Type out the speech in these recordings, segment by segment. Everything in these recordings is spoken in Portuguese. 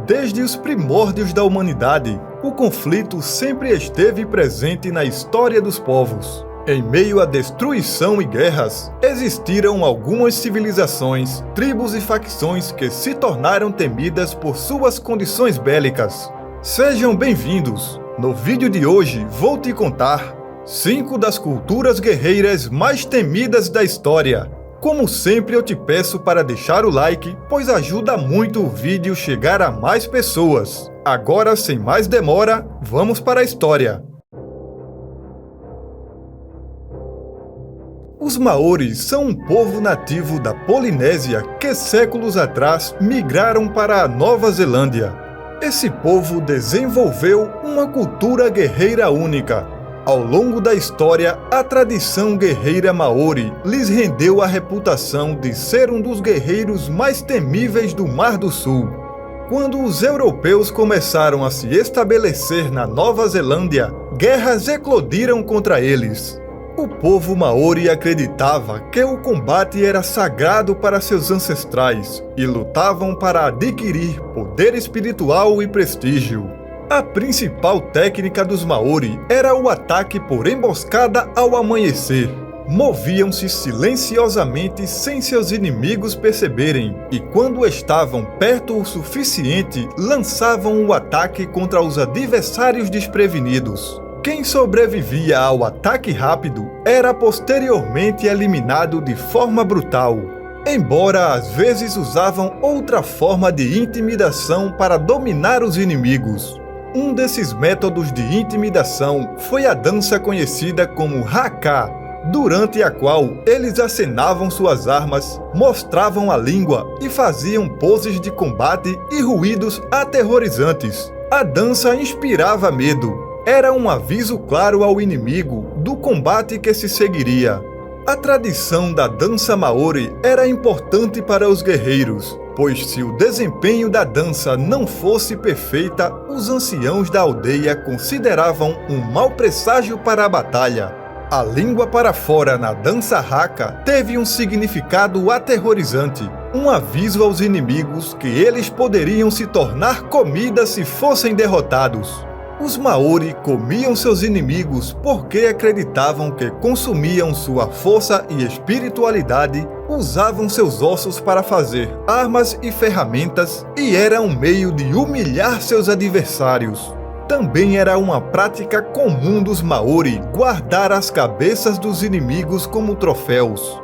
Desde os primórdios da humanidade, o conflito sempre esteve presente na história dos povos. Em meio à destruição e guerras, existiram algumas civilizações, tribos e facções que se tornaram temidas por suas condições bélicas. Sejam bem-vindos! No vídeo de hoje vou te contar 5 das culturas guerreiras mais temidas da história. Como sempre eu te peço para deixar o like, pois ajuda muito o vídeo chegar a mais pessoas. Agora, sem mais demora, vamos para a história. Os Maoris são um povo nativo da Polinésia que séculos atrás migraram para a Nova Zelândia. Esse povo desenvolveu uma cultura guerreira única. Ao longo da história, a tradição guerreira Maori lhes rendeu a reputação de ser um dos guerreiros mais temíveis do Mar do Sul. Quando os europeus começaram a se estabelecer na Nova Zelândia, guerras eclodiram contra eles. O povo Maori acreditava que o combate era sagrado para seus ancestrais e lutavam para adquirir poder espiritual e prestígio. A principal técnica dos Maori era o ataque por emboscada ao amanhecer. Moviam-se silenciosamente sem seus inimigos perceberem e, quando estavam perto o suficiente, lançavam o ataque contra os adversários desprevenidos. Quem sobrevivia ao ataque rápido era posteriormente eliminado de forma brutal, embora às vezes usavam outra forma de intimidação para dominar os inimigos. Um desses métodos de intimidação foi a dança conhecida como Haka, durante a qual eles acenavam suas armas, mostravam a língua e faziam poses de combate e ruídos aterrorizantes. A dança inspirava medo. Era um aviso claro ao inimigo do combate que se seguiria. A tradição da dança Maori era importante para os guerreiros, pois se o desempenho da dança não fosse perfeita, os anciãos da aldeia consideravam um mau presságio para a batalha. A língua para fora na dança Haka teve um significado aterrorizante, um aviso aos inimigos que eles poderiam se tornar comida se fossem derrotados. Os Maori comiam seus inimigos porque acreditavam que consumiam sua força e espiritualidade, usavam seus ossos para fazer armas e ferramentas e era um meio de humilhar seus adversários. Também era uma prática comum dos Maori guardar as cabeças dos inimigos como troféus.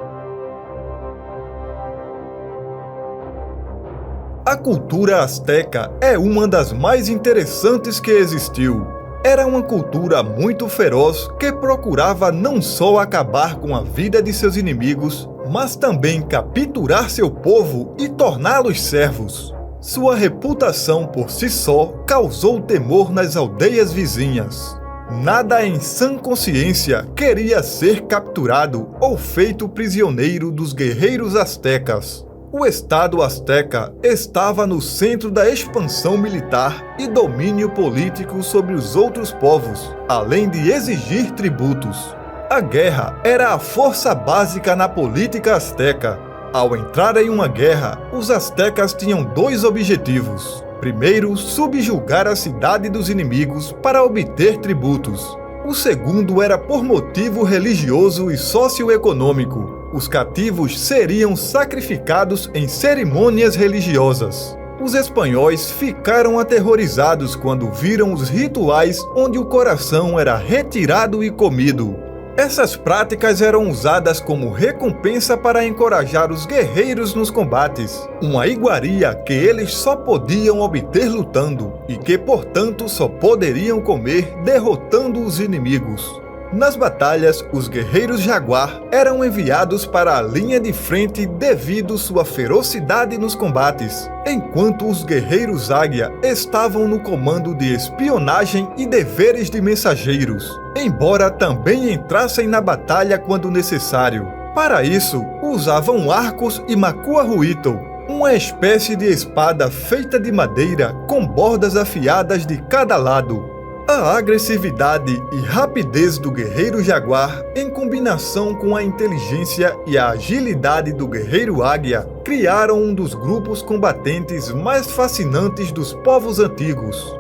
A cultura asteca é uma das mais interessantes que existiu. Era uma cultura muito feroz que procurava não só acabar com a vida de seus inimigos, mas também capturar seu povo e torná-los servos. Sua reputação por si só causou temor nas aldeias vizinhas. Nada em sã consciência queria ser capturado ou feito prisioneiro dos guerreiros astecas. O Estado asteca estava no centro da expansão militar e domínio político sobre os outros povos, além de exigir tributos. A guerra era a força básica na política asteca. Ao entrar em uma guerra, os astecas tinham 2 objetivos. Primeiro, subjugar a cidade dos inimigos para obter tributos. O segundo era por motivo religioso e socioeconômico. Os cativos seriam sacrificados em cerimônias religiosas. Os espanhóis ficaram aterrorizados quando viram os rituais onde o coração era retirado e comido. Essas práticas eram usadas como recompensa para encorajar os guerreiros nos combates, uma iguaria que eles só podiam obter lutando e que, portanto, só poderiam comer derrotando os inimigos. Nas batalhas, os guerreiros jaguar eram enviados para a linha de frente devido sua ferocidade nos combates, enquanto os guerreiros águia estavam no comando de espionagem e deveres de mensageiros, embora também entrassem na batalha quando necessário. Para isso, usavam arcos e makua huito, uma espécie de espada feita de madeira com bordas afiadas de cada lado. A agressividade e rapidez do guerreiro jaguar, em combinação com a inteligência e a agilidade do guerreiro águia, criaram um dos grupos combatentes mais fascinantes dos povos antigos.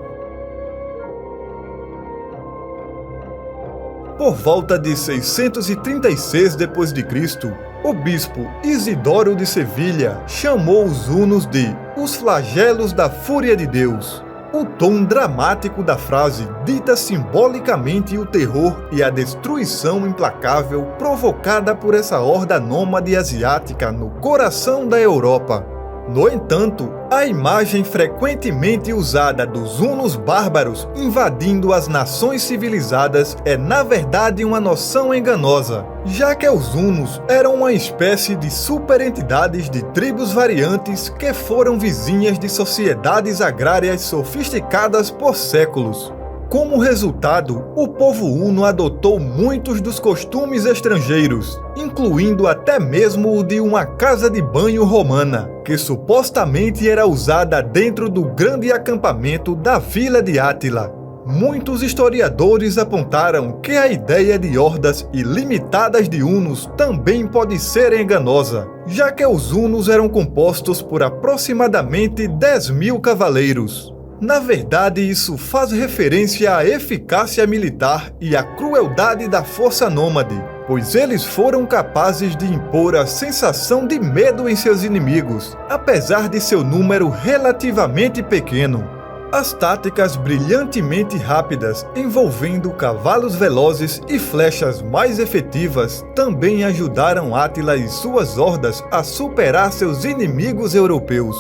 Por volta de 636 d.C., o bispo Isidoro de Sevilha chamou os hunos de os flagelos da fúria de Deus. O tom dramático da frase dita simbolicamente o terror e a destruição implacável provocada por essa horda nômade asiática no coração da Europa. No entanto, a imagem frequentemente usada dos hunos bárbaros invadindo as nações civilizadas é na verdade uma noção enganosa, já que os hunos eram uma espécie de superentidades de tribos variantes que foram vizinhas de sociedades agrárias sofisticadas por séculos. Como resultado, o povo huno adotou muitos dos costumes estrangeiros, incluindo até mesmo o de uma casa de banho romana, que supostamente era usada dentro do grande acampamento da vila de Átila. Muitos historiadores apontaram que a ideia de hordas ilimitadas de hunos também pode ser enganosa, já que os hunos eram compostos por aproximadamente 10.000 cavaleiros. Na verdade, isso faz referência à eficácia militar e à crueldade da força nômade, pois eles foram capazes de impor a sensação de medo em seus inimigos, apesar de seu número relativamente pequeno. As táticas brilhantemente rápidas, envolvendo cavalos velozes e flechas mais efetivas, também ajudaram Átila e suas hordas a superar seus inimigos europeus.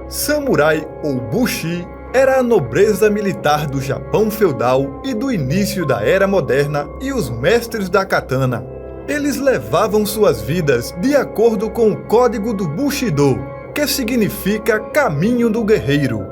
Samurai ou Bushi era a nobreza militar do Japão feudal e do início da Era Moderna e os mestres da katana. Eles levavam suas vidas de acordo com o código do Bushido, que significa caminho do guerreiro.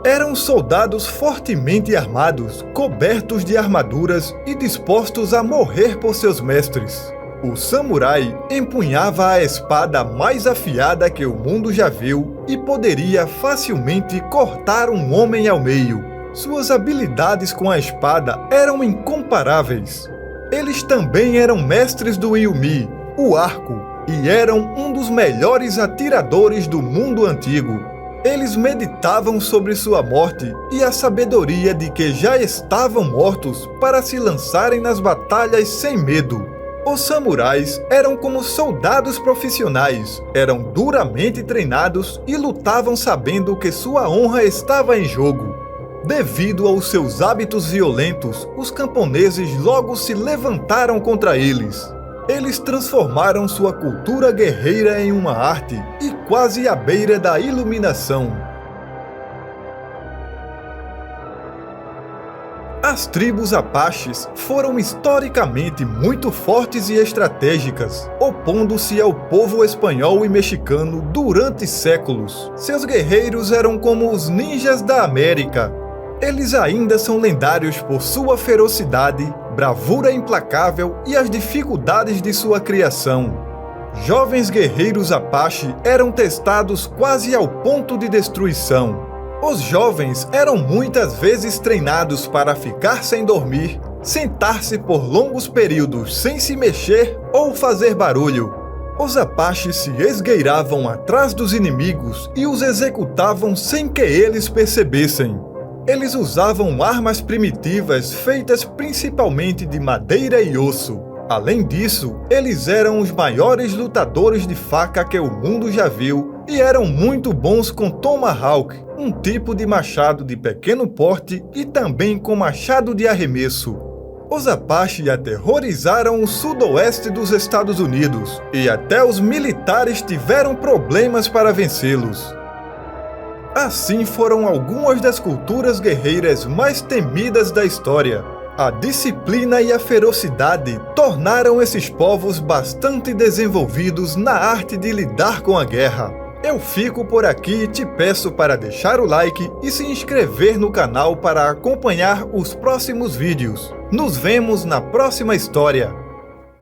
Eram soldados fortemente armados, cobertos de armaduras e dispostos a morrer por seus mestres. O samurai empunhava a espada mais afiada que o mundo já viu e poderia facilmente cortar um homem ao meio. Suas habilidades com a espada eram incomparáveis. Eles também eram mestres do Yumi, o arco, e eram um dos melhores atiradores do mundo antigo. Eles meditavam sobre sua morte e a sabedoria de que já estavam mortos para se lançarem nas batalhas sem medo. Os samurais eram como soldados profissionais, eram duramente treinados e lutavam sabendo que sua honra estava em jogo. Devido aos seus hábitos violentos, os camponeses logo se levantaram contra eles. Eles transformaram sua cultura guerreira em uma arte e quase à beira da iluminação. As tribos apaches foram historicamente muito fortes e estratégicas, opondo-se ao povo espanhol e mexicano durante séculos. Seus guerreiros eram como os ninjas da América. Eles ainda são lendários por sua ferocidade, bravura implacável e as dificuldades de sua criação. Jovens guerreiros apache eram testados quase ao ponto de destruição. Os jovens eram muitas vezes treinados para ficar sem dormir, sentar-se por longos períodos sem se mexer ou fazer barulho. Os apaches se esgueiravam atrás dos inimigos e os executavam sem que eles percebessem. Eles usavam armas primitivas feitas principalmente de madeira e osso. Além disso, eles eram os maiores lutadores de faca que o mundo já viu e eram muito bons com Tomahawk, um tipo de machado de pequeno porte e também com machado de arremesso. Os Apache aterrorizaram o sudoeste dos Estados Unidos e até os militares tiveram problemas para vencê-los. Assim foram algumas das culturas guerreiras mais temidas da história. A disciplina e a ferocidade tornaram esses povos bastante desenvolvidos na arte de lidar com a guerra. Eu fico por aqui e te peço para deixar o like e se inscrever no canal para acompanhar os próximos vídeos. Nos vemos na próxima história.